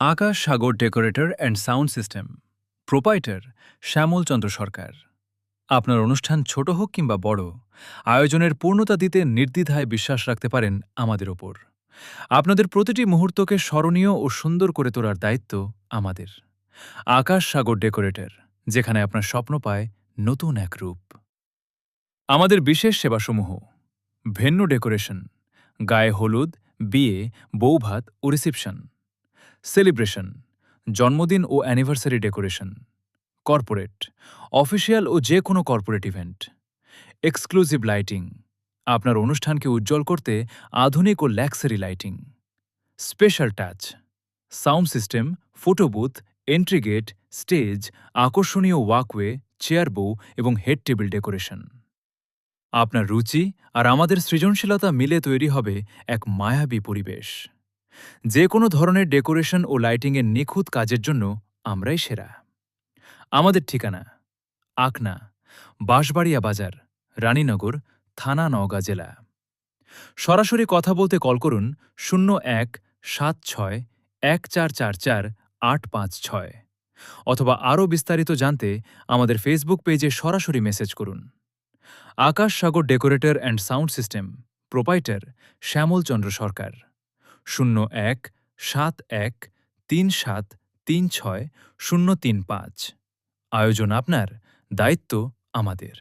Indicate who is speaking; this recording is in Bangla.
Speaker 1: Akash Sagar decorator and sound system, proprietor Shyamal Chandra Sarkar. আপনার অনুষ্ঠান ছোট হোক কিংবা বড়, আয়োজনের পূর্ণতা দিতে নির্দ্বিধায় বিশ্বাস রাখতে পারেন আমাদের ওপর। আপনাদের প্রতিটি মুহূর্তকে স্মরণীয় ও সুন্দর করে তোলার দায়িত্ব আমাদের। আকাশ সাগর ডেকোরেটর, যেখানে আপনার স্বপ্ন পায় নতুন এক রূপ। আমাদের বিশেষ সেবাসমূহ: ভেন্যু ডেকোরেশন, গায়ে হলুদ, বিয়ে, বৌভাত ও রিসেপশন; সেলিব্রেশন, জন্মদিন ও অ্যানিভার্সারি ডেকোরেশন; কর্পোরেট, অফিসিয়াল ও যে কোনো কর্পোরেট ইভেন্ট; এক্সক্লুসিভ লাইটিং, আপনার অনুষ্ঠানকে উজ্জ্বল করতে আধুনিক ও luxury lighting; special touch, sound system, photo booth, entry gate, stage, আকর্ষণীয় ওয়াকওয়ে, চেয়ার বউ এবং হেড টেবিল ডেকোরেশন। আপনার রুচি আর আমাদের সৃজনশীলতা মিলে তৈরি হবে এক মায়াবী পরিবেশ। যে কোনো ধরনের ডেকোরেশন ও লাইটিংয়ের নিখুঁত কাজের জন্য আমরাই সেরা। আমাদের ঠিকানা: আকনা, বাঁশবাড়িয়া বাজার, রানীনগর, থানা, নওগাঁ জেলা। সরাসরি কথা বলতে কল করুন 017614448556, অথবা আরও বিস্তারিত জানতে আমাদের ফেসবুক পেজে সরাসরি মেসেজ করুন। Akash Sagar decorator and sound system, proprietor Shyamal Chandra Sarkar. 017137360035। আয়োজন আপনার, দায়িত্ব আমাদের।